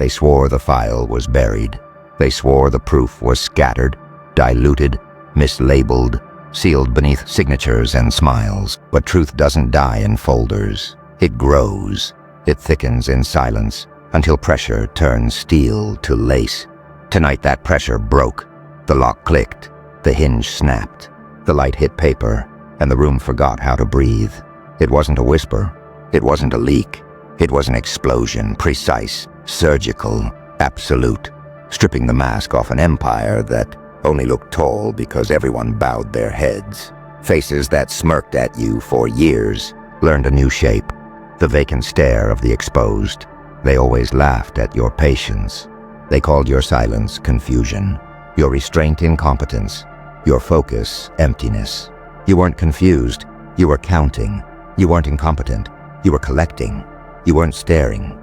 They swore the file was buried. They swore the proof was scattered, diluted, mislabeled, sealed beneath signatures and smiles. But truth doesn't die in folders. It grows. It thickens in silence until pressure turns steel to lace. Tonight that pressure broke. The lock clicked. The hinge snapped. The light hit paper, and the room forgot how to breathe. It wasn't a whisper. It wasn't a leak. It was an explosion, precise, surgical, absolute, stripping the mask off an empire that only looked tall because everyone bowed their heads. Faces that smirked at you for years learned a new shape, the vacant stare of the exposed. They always laughed at your patience. They called your silence confusion, your restraint incompetence, your focus emptiness. You weren't confused. You were counting. You weren't incompetent. You were collecting. You weren't staring.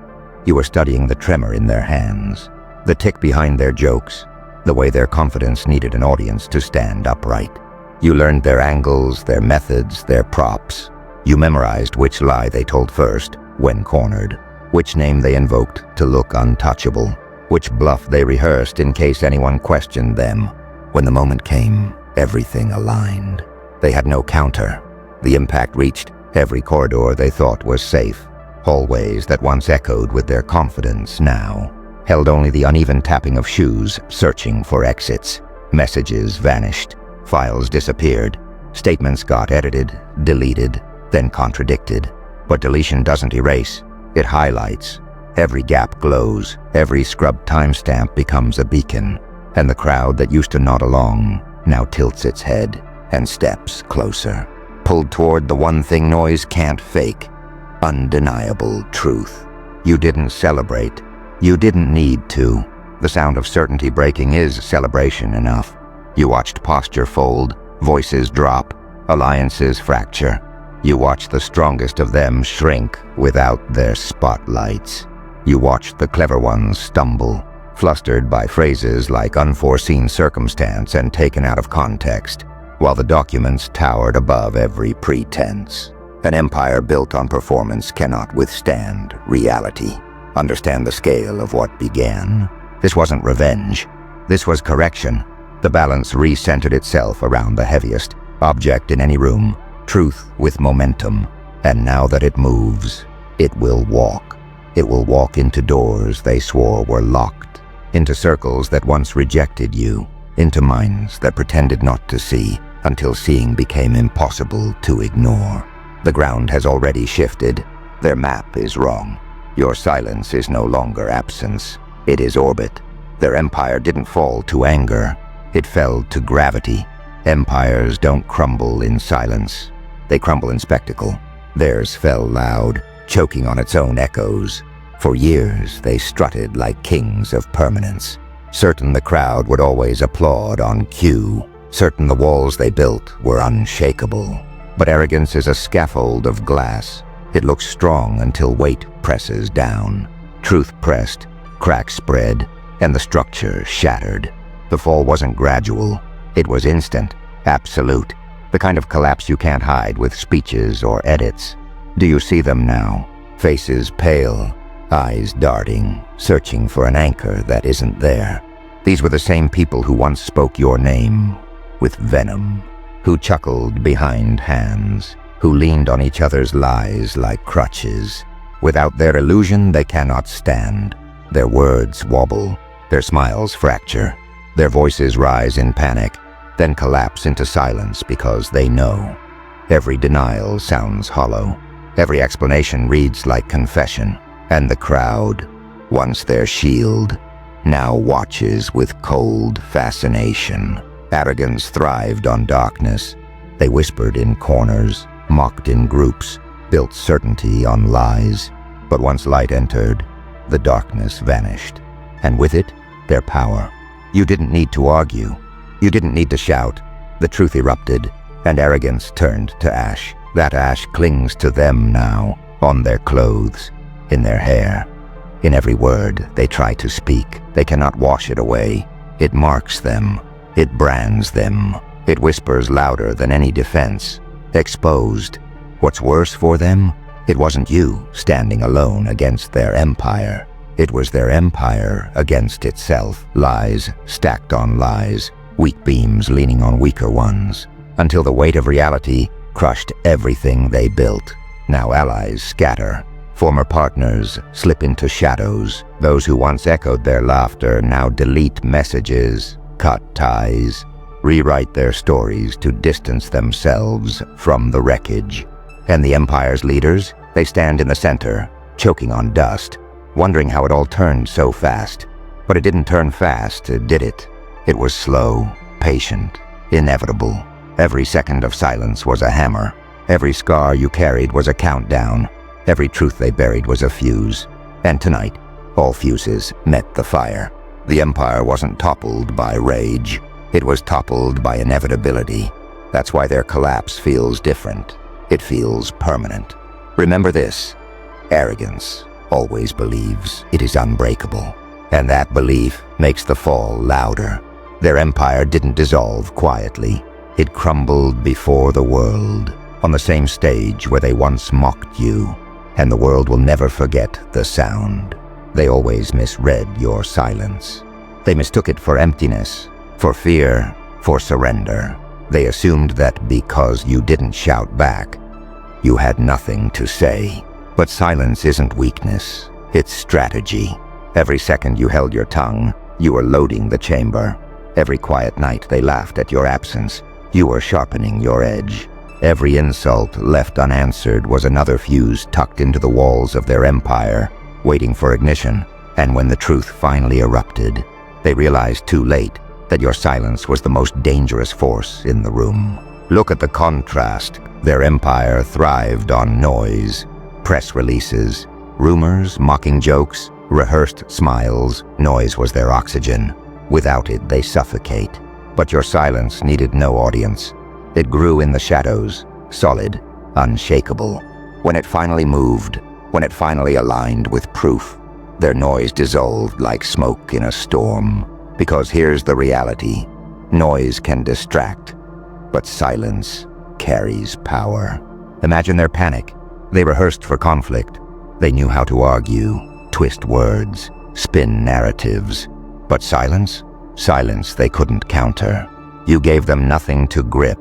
You were studying the tremor in their hands, the tick behind their jokes, the way their confidence needed an audience to stand upright. You learned their angles, their methods, their props. You memorized which lie they told first, when cornered, which name they invoked to look untouchable, which bluff they rehearsed in case anyone questioned them. When the moment came, everything aligned. They had no counter. The impact reached every corridor they thought was safe. Hallways that once echoed with their confidence now held only the uneven tapping of shoes searching for exits. Messages vanished. Files disappeared. Statements got edited, deleted, then contradicted. But deletion doesn't erase. It highlights. Every gap glows. Every scrubbed timestamp becomes a beacon. And the crowd that used to nod along now tilts its head and steps closer, pulled toward the one thing noise can't fake, undeniable truth. You didn't celebrate. You didn't need to. The sound of certainty breaking is celebration enough. You watched posture fold, voices drop, alliances fracture. You watched the strongest of them shrink without their spotlights. You watched the clever ones stumble, flustered by phrases like unforeseen circumstance and taken out of context, while the documents towered above every pretense. An empire built on performance cannot withstand reality. Understand the scale of what began. This wasn't revenge. This was correction. The balance recentered itself around the heaviest object in any room, truth with momentum. And now that it moves, it will walk. It will walk into doors they swore were locked, into circles that once rejected you, into minds that pretended not to see until seeing became impossible to ignore. The ground has already shifted. Their map is wrong. Your silence is no longer absence. It is orbit. Their empire didn't fall to anger. It fell to gravity. Empires don't crumble in silence. They crumble in spectacle. Theirs fell loud, choking on its own echoes. For years, they strutted like kings of permanence, certain the crowd would always applaud on cue, certain the walls they built were unshakable. But arrogance is a scaffold of glass. It looks strong until weight presses down. Truth pressed, cracks spread, and the structure shattered. The fall wasn't gradual. It was instant, absolute, the kind of collapse you can't hide with speeches or edits. Do you see them now? Faces pale, eyes darting, searching for an anchor that isn't there. These were the same people who once spoke your name with venom, who chuckled behind hands, who leaned on each other's lies like crutches. Without their illusion, they cannot stand. Their words wobble, their smiles fracture, their voices rise in panic, then collapse into silence because they know. Every denial sounds hollow. Every explanation reads like confession. And the crowd, once their shield, now watches with cold fascination. Arrogance thrived on darkness. They whispered in corners, mocked in groups, built certainty on lies. But once light entered, the darkness vanished. And with it, their power. You didn't need to argue. You didn't need to shout. The truth erupted, and arrogance turned to ash. That ash clings to them now, on their clothes, in their hair. In every word they try to speak, they cannot wash it away. It marks them. It brands them. It whispers louder than any defense. Exposed. What's worse for them? It wasn't you standing alone against their empire. It was their empire against itself, lies stacked on lies, weak beams leaning on weaker ones, until the weight of reality crushed everything they built. Now allies scatter. Former partners slip into shadows. Those who once echoed their laughter now delete messages, cut ties, rewrite their stories to distance themselves from the wreckage. And the Empire's leaders, they stand in the center, choking on dust, wondering how it all turned so fast. But it didn't turn fast, did it? It was slow, patient, inevitable. Every second of silence was a hammer. Every scar you carried was a countdown. Every truth they buried was a fuse. And tonight, all fuses met the fire. The Empire wasn't toppled by rage. It was toppled by inevitability. That's why their collapse feels different. It feels permanent. Remember this: arrogance always believes it is unbreakable. And that belief makes the fall louder. Their empire didn't dissolve quietly. It crumbled before the world, on the same stage where they once mocked you. And the world will never forget the sound. They always misread your silence. They mistook it for emptiness, for fear, for surrender. They assumed that because you didn't shout back, you had nothing to say. But silence isn't weakness, it's strategy. Every second you held your tongue, you were loading the chamber. Every quiet night they laughed at your absence, you were sharpening your edge. Every insult left unanswered was another fuse tucked into the walls of their empire, waiting for ignition. And when the truth finally erupted, they realized too late that your silence was the most dangerous force in the room. Look at the contrast. Their empire thrived on noise, press releases, rumors, mocking jokes, rehearsed smiles. Noise was their oxygen. Without it, they suffocate. But your silence needed no audience. It grew in the shadows, solid, unshakable. When it finally moved, when it finally aligned with proof, their noise dissolved like smoke in a storm. Because here's the reality: noise can distract, but silence carries power. Imagine their panic. They rehearsed for conflict. They knew how to argue, twist words, spin narratives. But silence? Silence they couldn't counter. You gave them nothing to grip.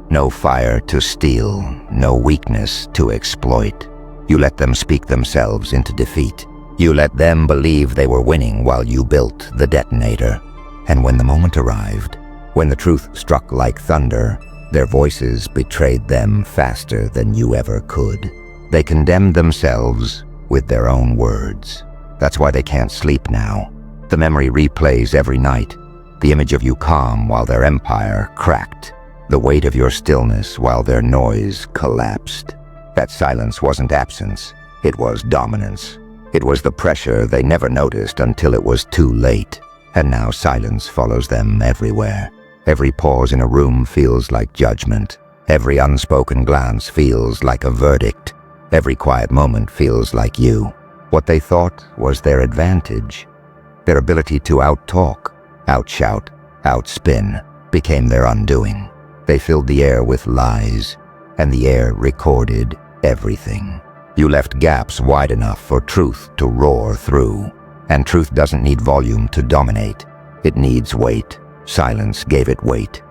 No fire to steal, no weakness to exploit. You let them speak themselves into defeat. You let them believe they were winning while you built the detonator. And when the moment arrived, when the truth struck like thunder, their voices betrayed them faster than you ever could. They condemned themselves with their own words. That's why they can't sleep now. The memory replays every night. The image of you calm while their empire cracked. The weight of your stillness while their noise collapsed. That silence wasn't absence, it was dominance. It was the pressure they never noticed until it was too late. And now silence follows them everywhere. Every pause in a room feels like judgment. Every unspoken glance feels like a verdict. Every quiet moment feels like you. What they thought was their advantage, their ability to outtalk, outshout, outspin, became their undoing. They filled the air with lies, and the air recorded everything. You left gaps wide enough for truth to roar through. And truth doesn't need volume to dominate. It needs weight. Silence gave it weight,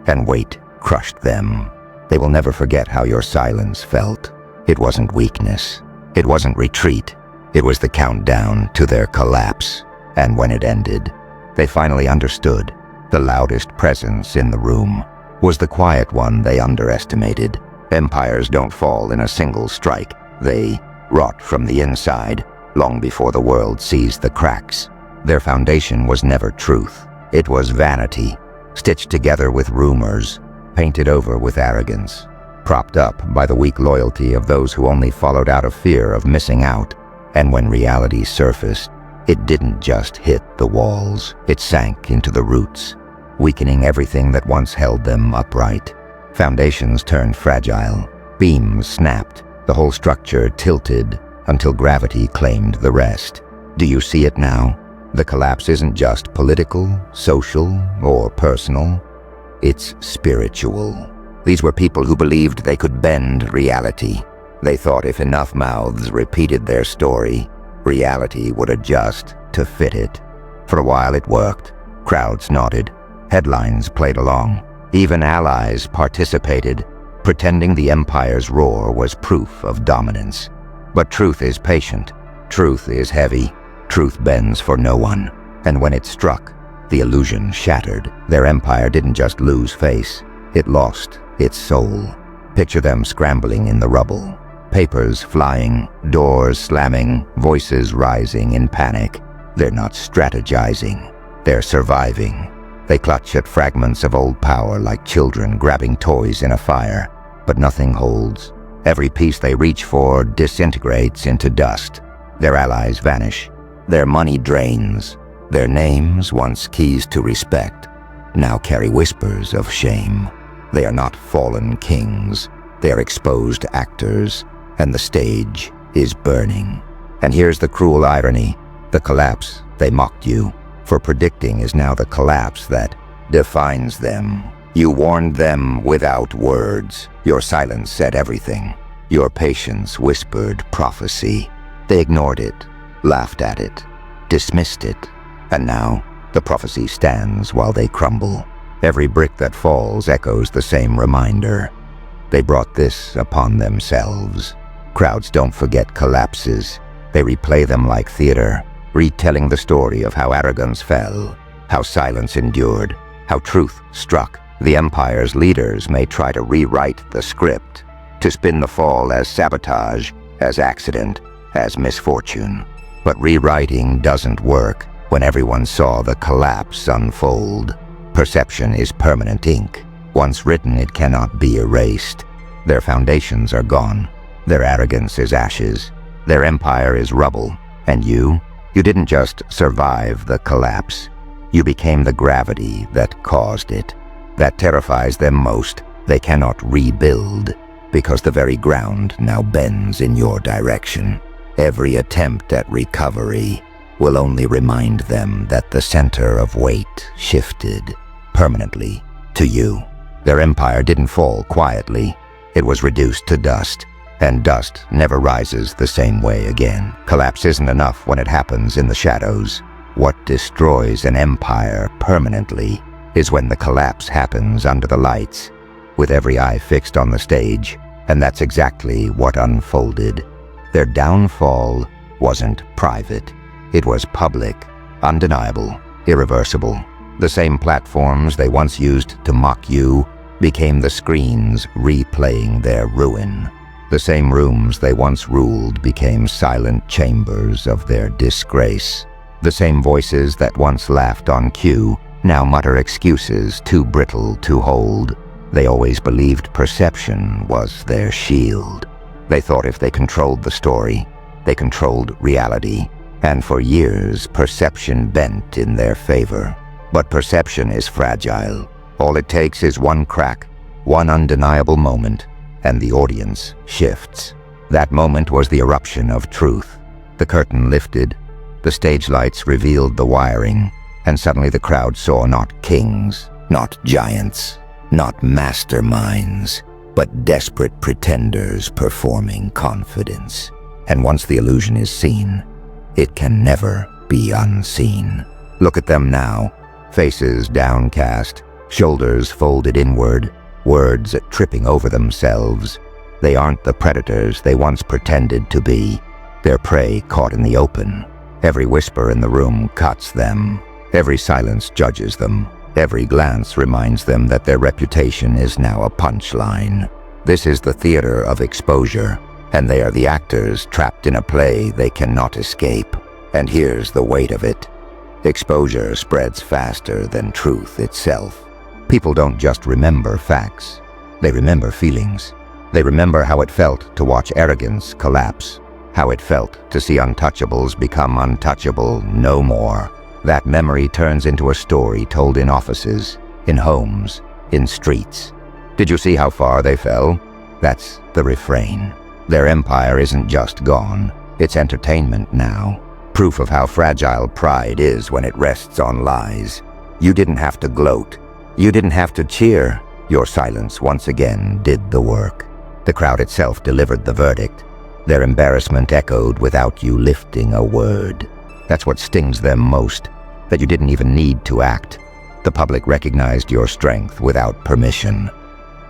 and weight crushed them. They will never forget how your silence felt. It wasn't weakness. It wasn't retreat. It was the countdown to their collapse. And when it ended, they finally understood. The loudest presence in the room was the quiet one they underestimated. Empires don't fall in a single strike. They rot from the inside, long before the world sees the cracks. Their foundation was never truth. It was vanity, stitched together with rumors, painted over with arrogance, propped up by the weak loyalty of those who only followed out of fear of missing out. And when reality surfaced, it didn't just hit the walls, it sank into the roots, weakening everything that once held them upright. Foundations turned fragile, beams snapped, the whole structure tilted until gravity claimed the rest. Do you see it now? The collapse isn't just political, social, or personal. It's spiritual. These were people who believed they could bend reality. They thought if enough mouths repeated their story, reality would adjust to fit it. For a while it worked. Crowds nodded. Headlines played along. Even allies participated, pretending the Empire's roar was proof of dominance. But truth is patient. Truth is heavy. Truth bends for no one. And when it struck, the illusion shattered. Their empire didn't just lose face. It lost its soul. Picture them scrambling in the rubble. Papers flying, doors slamming, voices rising in panic. They're not strategizing. They're surviving. They clutch at fragments of old power like children grabbing toys in a fire. But nothing holds. Every piece they reach for disintegrates into dust. Their allies vanish. Their money drains. Their names, once keys to respect, now carry whispers of shame. They are not fallen kings. They are exposed actors, and the stage is burning. And here's the cruel irony. The collapse they mocked you for predicting is now the collapse that defines them. You warned them without words. Your silence said everything. Your patience whispered prophecy. They ignored it, laughed at it, dismissed it. And now, the prophecy stands while they crumble. Every brick that falls echoes the same reminder. They brought this upon themselves. Crowds don't forget collapses. They replay them like theater, retelling the story of how arrogance fell, how silence endured, how truth struck. The Empire's leaders may try to rewrite the script, to spin the fall as sabotage, as accident, as misfortune. But rewriting doesn't work when everyone saw the collapse unfold. Perception is permanent ink. Once written, it cannot be erased. Their foundations are gone. Their arrogance is ashes. Their empire is rubble. And you didn't just survive the collapse. You became the gravity that caused it. That terrifies them most. They cannot rebuild, because the very ground now bends in your direction. Every attempt at recovery will only remind them that the center of weight shifted permanently to you. Their empire didn't fall quietly. It was reduced to dust, and dust never rises the same way again. Collapse isn't enough when it happens in the shadows. What destroys an empire permanently is when the collapse happens under the lights, with every eye fixed on the stage, and that's exactly what unfolded. Their downfall wasn't private. It was public, undeniable, irreversible. The same platforms they once used to mock you became the screens replaying their ruin. The same rooms they once ruled became silent chambers of their disgrace. The same voices that once laughed on cue now mutter excuses too brittle to hold. They always believed perception was their shield. They thought if they controlled the story, they controlled reality. And for years, perception bent in their favor. But perception is fragile. All it takes is one crack, one undeniable moment, and the audience shifts. That moment was the eruption of truth. The curtain lifted, the stage lights revealed the wiring, and suddenly the crowd saw not kings, not giants, not masterminds, but desperate pretenders performing confidence. And once the illusion is seen, it can never be unseen. Look at them now, faces downcast, shoulders folded inward, words tripping over themselves. They aren't the predators they once pretended to be. They're prey caught in the open. Every whisper in the room cuts them. Every silence judges them. Every glance reminds them that their reputation is now a punchline. This is the theater of exposure, and they are the actors trapped in a play they cannot escape. And here's the weight of it. Exposure spreads faster than truth itself. People don't just remember facts. They remember feelings. They remember how it felt to watch arrogance collapse, how it felt to see untouchables become untouchable no more. That memory turns into a story told in offices, in homes, in streets. Did you see how far they fell? That's the refrain. Their empire isn't just gone. It's entertainment now. Proof of how fragile pride is when it rests on lies. You didn't have to gloat. You didn't have to cheer. Your silence once again did the work. The crowd itself delivered the verdict. Their embarrassment echoed without you lifting a word. That's what stings them most, that you didn't even need to act. The public recognized your strength without permission,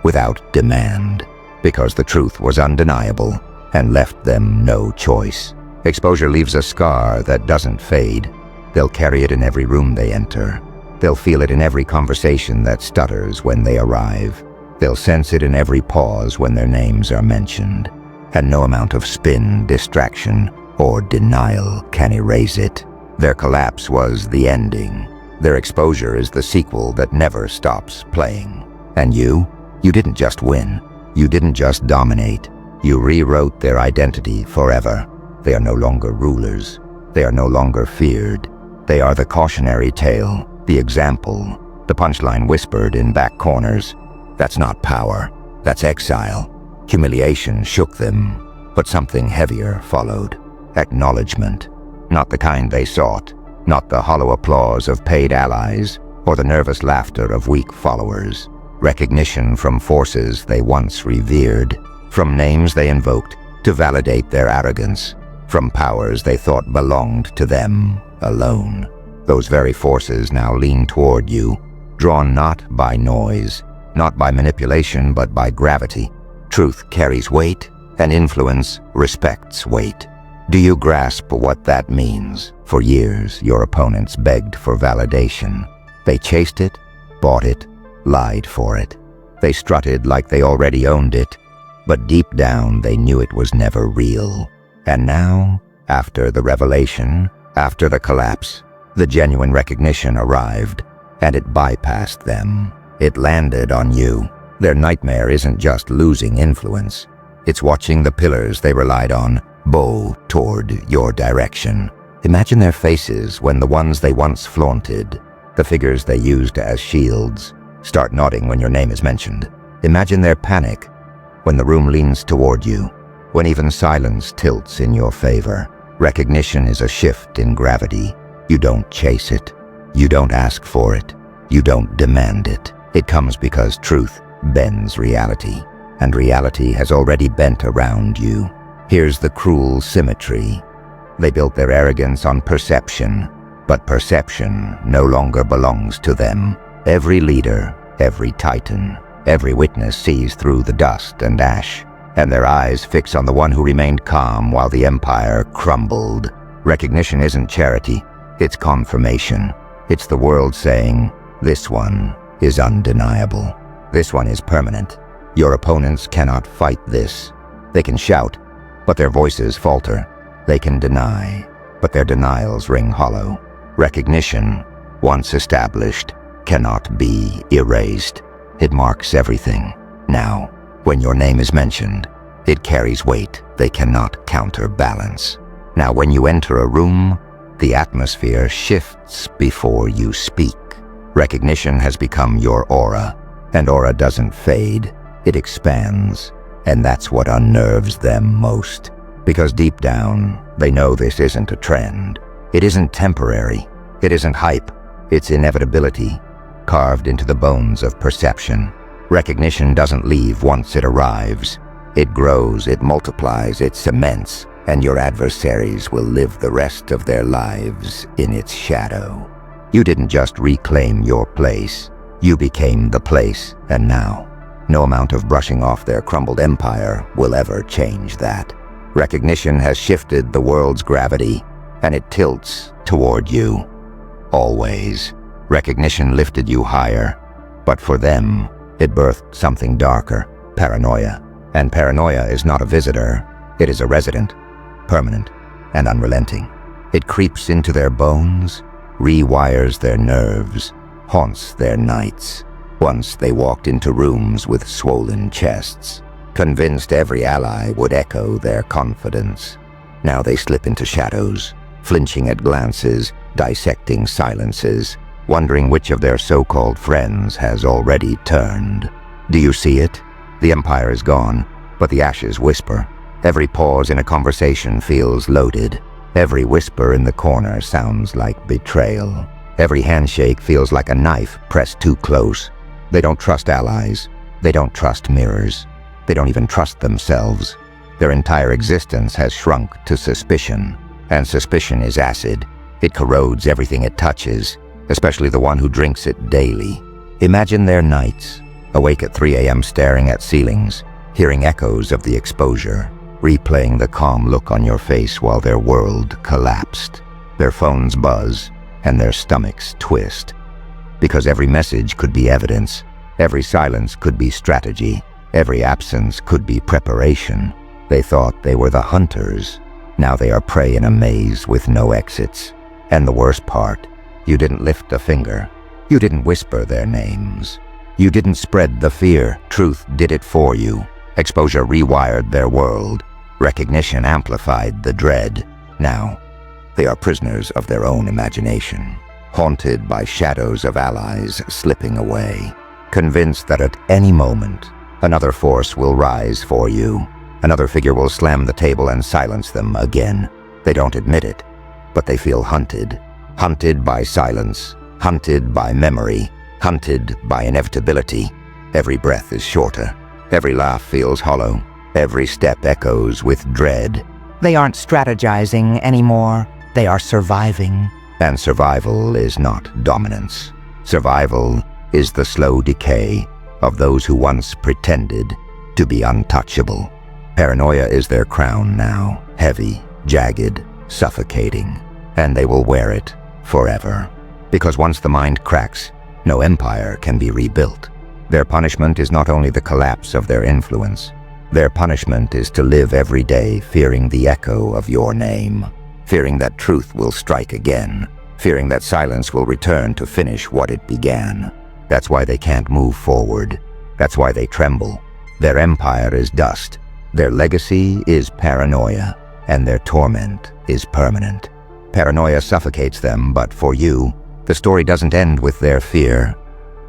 without demand, because the truth was undeniable and left them no choice. Exposure leaves a scar that doesn't fade. They'll carry it in every room they enter. They'll feel it in every conversation that stutters when they arrive. They'll sense it in every pause when their names are mentioned. And no amount of spin, distraction, or denial can erase it. Their collapse was the ending. Their exposure is the sequel that never stops playing. And you didn't just win. You didn't just dominate. You rewrote their identity forever. They are no longer rulers. They are no longer feared. They are the cautionary tale, the example, the punchline whispered in back corners. That's not power. That's exile. Humiliation shook them, but something heavier followed. Acknowledgement. Not the kind they sought. Not the hollow applause of paid allies or the nervous laughter of weak followers. Recognition from forces they once revered, from names they invoked to validate their arrogance, from powers they thought belonged to them alone. Those very forces now lean toward you, drawn not by noise, not by manipulation, but by gravity. Truth carries weight, and influence respects weight. Do you grasp what that means? For years, your opponents begged for validation. They chased it, bought it, lied for it. They strutted like they already owned it, but deep down they knew it was never real. And now, after the revelation, after the collapse, the genuine recognition arrived, and it bypassed them. It landed on you. Their nightmare isn't just losing influence. It's watching the pillars they relied on bow toward your direction. Imagine their faces when the ones they once flaunted, the figures they used as shields, start nodding when your name is mentioned. Imagine their panic when the room leans toward you, when even silence tilts in your favor. Recognition is a shift in gravity. You don't chase it. You don't ask for it. You don't demand it. It comes because truth bends reality, and reality has already bent around you. Here's the cruel symmetry. They built their arrogance on perception, but perception no longer belongs to them. Every leader, every titan, every witness sees through the dust and ash, and their eyes fix on the one who remained calm while the empire crumbled. Recognition isn't charity, it's confirmation. It's the world saying, this one is undeniable. This one is permanent. Your opponents cannot fight this. They can shout, but their voices falter. They can deny, but their denials ring hollow. Recognition, once established, cannot be erased. It marks everything. Now, when your name is mentioned, it carries weight they cannot counterbalance. Now, when you enter a room, the atmosphere shifts before you speak. Recognition has become your aura, and aura doesn't fade, it expands. And that's what unnerves them most. Because deep down, they know this isn't a trend. It isn't temporary. It isn't hype. It's inevitability, carved into the bones of perception. Recognition doesn't leave once it arrives. It grows, it multiplies, it cements, and your adversaries will live the rest of their lives in its shadow. You didn't just reclaim your place. You became the place, and now, no amount of brushing off their crumbled empire will ever change that. Recognition has shifted the world's gravity, and it tilts toward you. Always. Recognition lifted you higher, but for them, it birthed something darker, paranoia. And paranoia is not a visitor, it is a resident, permanent and unrelenting. It creeps into their bones, rewires their nerves, haunts their nights. Once they walked into rooms with swollen chests, convinced every ally would echo their confidence. Now they slip into shadows, flinching at glances, dissecting silences, wondering which of their so-called friends has already turned. Do you see it? The empire is gone, but the ashes whisper. Every pause in a conversation feels loaded. Every whisper in the corner sounds like betrayal. Every handshake feels like a knife pressed too close. They don't trust allies. They don't trust mirrors. They don't even trust themselves. Their entire existence has shrunk to suspicion. And suspicion is acid. It corrodes everything it touches, especially the one who drinks it daily. Imagine their nights, awake at 3 a.m. staring at ceilings, hearing echoes of the exposure, replaying the calm look on your face while their world collapsed. Their phones buzz, and their stomachs twist. Because every message could be evidence, every silence could be strategy, every absence could be preparation. They thought they were the hunters. Now they are prey in a maze with no exits. And the worst part, you didn't lift a finger. You didn't whisper their names. You didn't spread the fear. Truth did it for you. Exposure rewired their world. Recognition amplified the dread. Now, they are prisoners of their own imagination, haunted by shadows of allies slipping away, convinced that at any moment, another force will rise for you. Another figure will slam the table and silence them again. They don't admit it, but they feel hunted. Hunted by silence, hunted by memory, hunted by inevitability. Every breath is shorter. Every laugh feels hollow. Every step echoes with dread. They aren't strategizing anymore. They are surviving. And survival is not dominance. Survival is the slow decay of those who once pretended to be untouchable. Paranoia is their crown now, heavy, jagged, suffocating, and they will wear it forever. Because once the mind cracks, no empire can be rebuilt. Their punishment is not only the collapse of their influence. Their punishment is to live every day fearing the echo of your name, fearing that truth will strike again, fearing that silence will return to finish what it began. That's why they can't move forward. That's why they tremble. Their empire is dust. Their legacy is paranoia, and their torment is permanent. Paranoia suffocates them, but for you, the story doesn't end with their fear.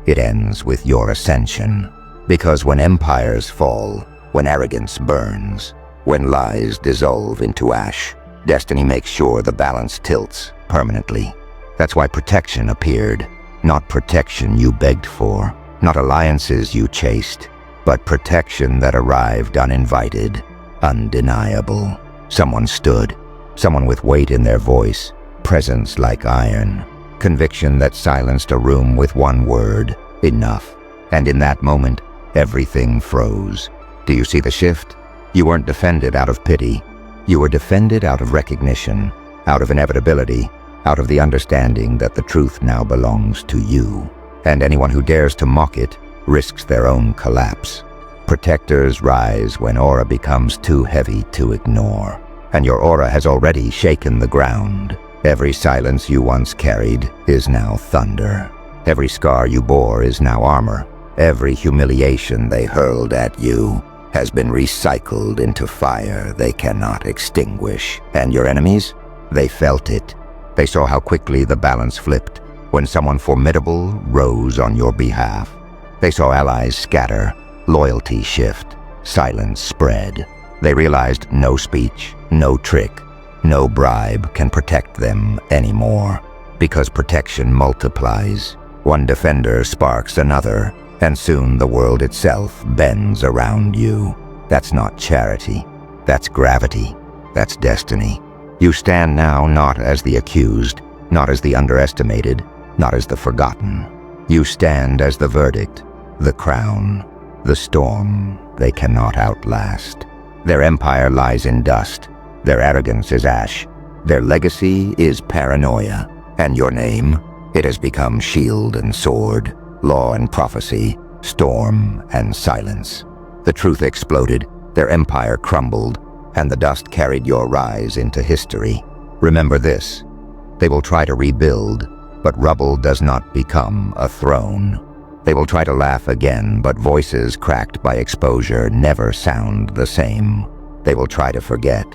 It ends with your ascension. Because when empires fall, when arrogance burns, when lies dissolve into ash, destiny makes sure the balance tilts permanently. That's why protection appeared. Not protection you begged for, not alliances you chased, but protection that arrived uninvited, undeniable. Someone stood, someone with weight in their voice, presence like iron, conviction that silenced a room with one word, enough. And in that moment, everything froze. Do you see the shift? You weren't defended out of pity. You were defended out of recognition, out of inevitability, out of the understanding that the truth now belongs to you. And anyone who dares to mock it risks their own collapse. Protectors rise when aura becomes too heavy to ignore. And your aura has already shaken the ground. Every silence you once carried is now thunder. Every scar you bore is now armor. Every humiliation they hurled at you has been recycled into fire they cannot extinguish. And your enemies? They felt it. They saw how quickly the balance flipped when someone formidable rose on your behalf. They saw allies scatter, loyalty shift, silence spread. They realized no speech, no trick, no bribe can protect them anymore. Because protection multiplies. One defender sparks another, and soon the world itself bends around you. That's not charity. That's gravity. That's destiny. You stand now not as the accused, not as the underestimated, not as the forgotten. You stand as the verdict, the crown, the storm they cannot outlast. Their empire lies in dust. Their arrogance is ash. Their legacy is paranoia. And your name? It has become shield and sword, law and prophecy, storm and silence. The truth exploded, their empire crumbled, and the dust carried your rise into history. Remember this, they will try to rebuild, but rubble does not become a throne. They will try to laugh again, but voices cracked by exposure never sound the same. They will try to forget,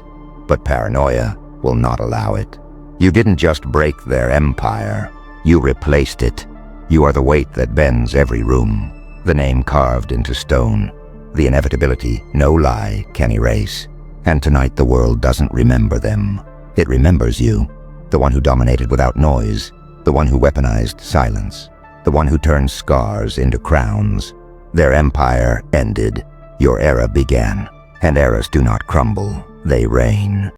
but paranoia will not allow it. You didn't just break their empire, you replaced it. You are the weight that bends every room, the name carved into stone, the inevitability no lie can erase. And tonight the world doesn't remember them. It remembers you, the one who dominated without noise, the one who weaponized silence, the one who turned scars into crowns. Their empire ended, your era began, And eras do not crumble, they reign.